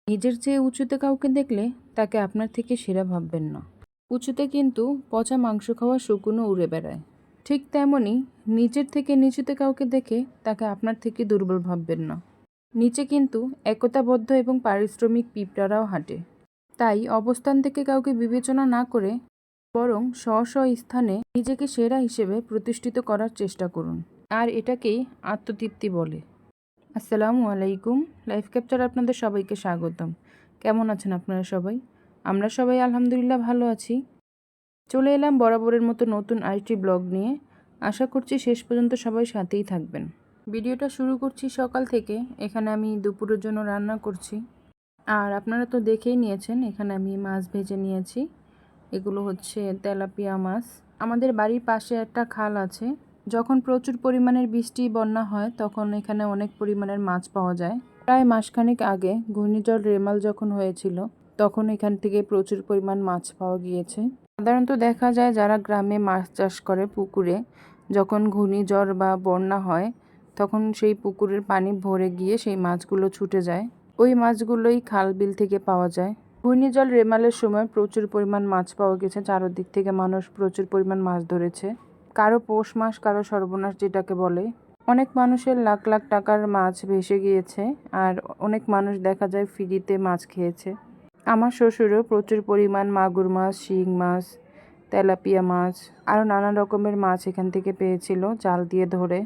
নিজের চেয়ে উঁচুতে কাউকে দেখলে তাকে আপনার থেকে সেরা ভাববেন না। উঁচুতে কিন্তু পচা মাংস খাওয়া শকুনও উড়ে বেড়ায়। ঠিক তেমনই নিজের থেকে নিচুতে কাউকে দেখে তাকে আপনার থেকে দুর্বল ভাববেন না। নিচে কিন্তু একতাবদ্ধ এবং পারিশ্রমিক পিঁপড়ারাও হাঁটে। তাই অবস্থান থেকে কাউকে বিবেচনা না করে বরং স্ব স্থানে নিজেকে সেরা হিসেবে প্রতিষ্ঠিত করার চেষ্টা করুন। আর এটাকেই আত্মতৃপ্তি বলে। আসসালামু আলাইকুম। লাইফ ক্যাপচার আপনাদের সবাইকে স্বাগতম। কেমন আছেন আপনারা সবাই? আমরা সবাই আলহামদুলিল্লাহ ভালো আছি। চলে এলাম বরাবরের মতো নতুন আরেকটি ব্লগ নিয়ে। আশা করছি শেষ পর্যন্ত সবাই সাথেই থাকবেন। ভিডিওটা শুরু করছি সকাল থেকে। এখানে আমি দুপুরের জন্য রান্না করছি। আর আপনারা তো দেখেই নিয়েছেন, এখানে আমি মাছ ভেজে নিয়েছি। এগুলো হচ্ছে তেলাপিয়া মাছ। আমাদের বাড়ির পাশে একটা খাল আছে। যখন প্রচুর পরিমাণের বৃষ্টি বন্যা হয় তখন এখানে অনেক পরিমাণের মাছ পাওয়া যায়। প্রায় মাসখানেক আগে ঘূর্ণিঝড় রেমাল যখন হয়েছিল তখন এখান থেকে প্রচুর পরিমাণ মাছ পাওয়া গিয়েছে। সাধারণত দেখা যায় যারা গ্রামে মাছ চাষ করে পুকুরে, যখন ঘূর্ণিঝড় বা বন্যা হয় তখন সেই পুকুরের পানি ভরে গিয়ে সেই মাছগুলো ছুটে যায়। ওই মাছগুলোই খাল বিল থেকে পাওয়া যায়। ঘূর্ণিঝড় রেমালের সময় প্রচুর পরিমাণ মাছ পাওয়া গেছে। চারদিক থেকে মানুষ প্রচুর পরিমাণ মাছ ধরেছে। কারো পৌষ মাস, কারো সর্বনাশ যেটাকে বলে। অনেক মানুষের লাখ লাখ টাকার মাছ ভেসে গিয়েছে। আর অনেক মানুষ দেখা যায় ফ্রিতে মাছ খেয়েছে। আমার শ্বশুরও প্রচুর পরিমাণ মাগুর মাছ, শিং মাছ, তেলাপিয়া মাছ আরও নানা রকমের মাছ এখান থেকে পেয়েছিল জাল দিয়ে ধরে।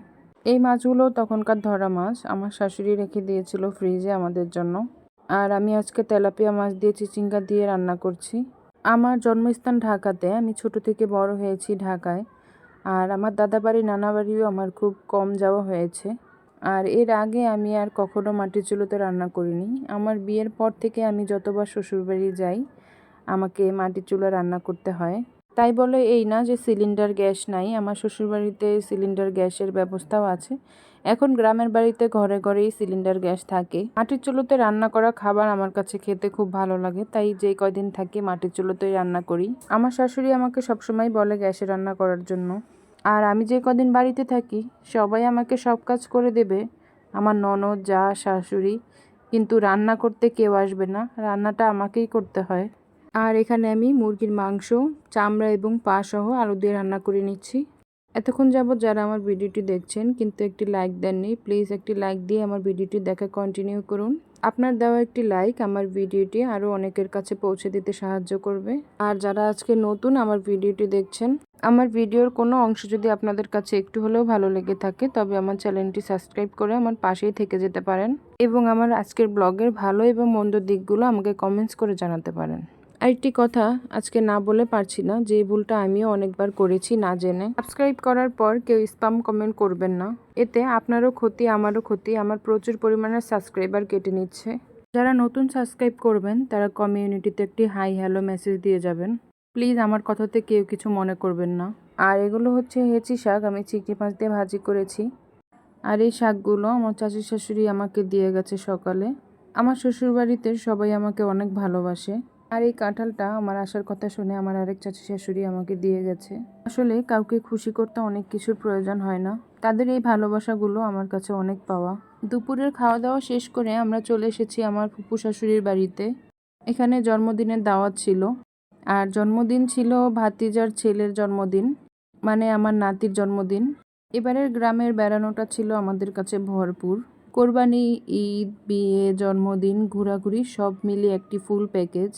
এই মাছগুলো তখনকার ধরা মাছ। আমার শাশুড়ি রেখে দিয়েছিল ফ্রিজে আমাদের জন্য। আর আমি আজকে তেলাপিয়া মাছ দিয়ে চিচিঙ্গা দিয়ে রান্না করছি। আমার জন্মস্থান ঢাকাতে। আমি ছোট থেকে বড় হয়েছি ঢাকায়। আর আমার দাদা বাড়ি, নানা বাড়িও আমার খুব কম যাওয়া হয়েছে। আর এর আগে আমি আর কখনো মাটির চুলোতে রান্না করিনি। আমার বিয়ের পর থেকে আমি যতবার শ্বশুরবাড়ি যাই আমাকে মাটির চুলা রান্না করতে হয়। তাই বলে এই না যে সিলিন্ডার গ্যাস নাই। আমার শ্বশুরবাড়িতে সিলিন্ডার গ্যাসের ব্যবস্থাও আছে। এখন গ্রামের বাড়িতে ঘরে ঘরেই সিলিন্ডার গ্যাস থাকে। মাটির চুলোতে রান্না করা খাবার আমার কাছে খেতে খুব ভালো লাগে। তাই যেই কয়দিন থাকি মাটির চুলোতেই রান্না করি। আমার শাশুড়ি আমাকে সবসময় বলে গ্যাসে রান্না করার জন্য। আর আমি যে কদিন বাড়িতে থাকি সবাই আমাকে সব কাজ করে দেবে, আমার ননদ, যা, শাশুড়ি, কিন্তু রান্না করতে কেউ আসবে না। রান্নাটা আমাকেই করতে হয়। আর এখানে আমি মুরগির মাংস, চামড়া এবং পা সহ আলু দিয়ে রান্না করে নিচ্ছি। এতক্ষণ যাবৎ যারা আমার ভিডিওটি দেখছেন কিন্তু একটি লাইক দেননি, প্লিজ একটি লাইক দিয়ে আমার ভিডিওটি দেখা কন্টিনিউ করুন। আপনার দেওয়া একটি লাইক আমার ভিডিওটি আরও অনেকের কাছে পৌঁছে দিতে সাহায্য করবে। আর যারা আজকে নতুন আমার ভিডিওটি দেখছেন, আমার ভিডিওর কোনো অংশ যদি আপনাদের কাছে একটু হলেও ভালো লেগে থাকে তবে আমার চ্যানেলটি সাবস্ক্রাইব করে আমার পাশেই থেকে যেতে পারেন এবং আমার আজকের ব্লগের ভালো এবং মন্দ দিকগুলো আমাকে কমেন্টস করে জানাতে পারেন। আরেকটি কথা আজকে না বলে পারছি না, যে ভুলটা আমিও অনেকবার করেছি না জেনে। সাবস্ক্রাইব করার পর কেউ স্প্যাম কমেন্ট করবেন না। এতে আপনারও ক্ষতি, আমারও ক্ষতি। আমার প্রচুর পরিমাণে সাবস্ক্রাইবার কেটে নিচ্ছে। যারা নতুন সাবস্ক্রাইব করবেন তারা কমিউনিটিতে একটি হাই হ্যালো মেসেজ দিয়ে যাবেন। প্লিজ আমার কথাতে কেউ কিছু মনে করবেন না। আর এগুলো হচ্ছে হেঁচি শাক, আমি চিংড়ি মাছ দিয়ে ভাজি করেছি। আর এই শাকগুলো আমার চাচি শাশুড়ি আমাকে দিয়ে গেছে সকালে। আমার শ্বশুরবাড়িতে সবাই আমাকে অনেক ভালোবাসে। আর এই কাঁঠালটা আমার আসার কথা শুনে আমার আরেক চাচি শাশুড়ি আমাকে দিয়ে গেছে। আসলে কাউকে খুশি করতে অনেক কিছুর প্রয়োজন হয় না। তাদের এই ভালোবাসাগুলো আমার কাছে অনেক পাওয়া। দুপুরের খাওয়া দাওয়া শেষ করে আমরা চলে এসেছি আমার ফুপু শাশুড়ির বাড়িতে। এখানে জন্মদিনের দাওয়াত ছিল। আর জন্মদিন ছিল ভাতিজার ছেলের জন্মদিন, মানে আমার নাতির জন্মদিন। এবারের গ্রামের বেড়ানোটা ছিল আমাদের কাছে ভরপুর। কোরবানি, ঈদ, বিয়ে, জন্মদিন, ঘোরাঘুরি সব মিলিয়ে একটি ফুল প্যাকেজ।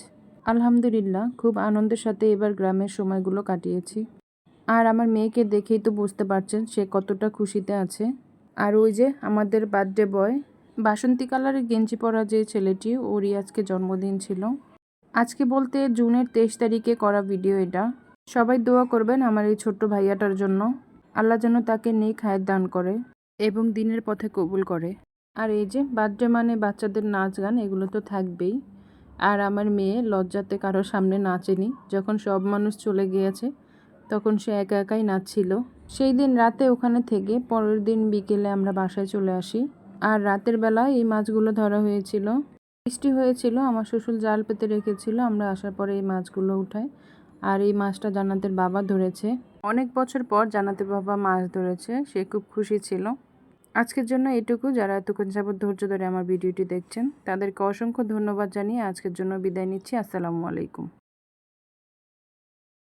আলহামদুলিল্লাহ খুব আনন্দের সাথে এবার গ্রামের সময়গুলো কাটিয়েছি। আর আমার মেয়েকে দেখেই তো বুঝতে পারছেন সে কতটা খুশিতে আছে। আর ওই যে আমাদের বার্থডে বয়, বাসন্তী কালারের গেঞ্জি পরা যে ছেলেটি, ওরই আজকে জন্মদিন ছিল। আজকে বলতে জুনের 23 তারিখে করা ভিডিও এটা। সবাই দোয়া করবেন আমার এই ছোট্ট ভাইয়াটার জন্য। আল্লাহ যেন তাকে নেক হায়াত দান করে এবং দিনের পথে কবুল করে। আর এই যে বার্থডে মানে বাচ্চাদের নাচ গান এগুলো তো থাকবেই। আর আমার মেয়ে লজ্জাতে কারোর সামনে নাচেনি। যখন সব মানুষ চলে গিয়েছে তখন সে একা একাই নাচছিল। সেই দিন রাতে ওখানে থেকে পরের দিন বিকেলে আমরা বাসায় চলে আসি। আর রাতের বেলা এই মাছগুলো ধরা হয়েছিল। বৃষ্টি হয়েছিল, আমার শ্বশুর জাল পেতে রেখেছিল। আমরা আসার পরে এই মাছগুলো উঠাই। আর এই মাছটা জান্নাতের বাবা ধরেছে। অনেক বছর পর জান্নাতের বাবা মাছ ধরেছে, সে খুব খুশি ছিল। আজকের জন্য এটুকু। যারা এতক্ষণ যাবত ধৈর্য ধরে আমার ভিডিওটি দেখছেন তাদেরকে অসংখ্য ধন্যবাদ জানিয়ে আজকের জন্য বিদায় নিচ্ছি। আসসালামু আলাইকুম।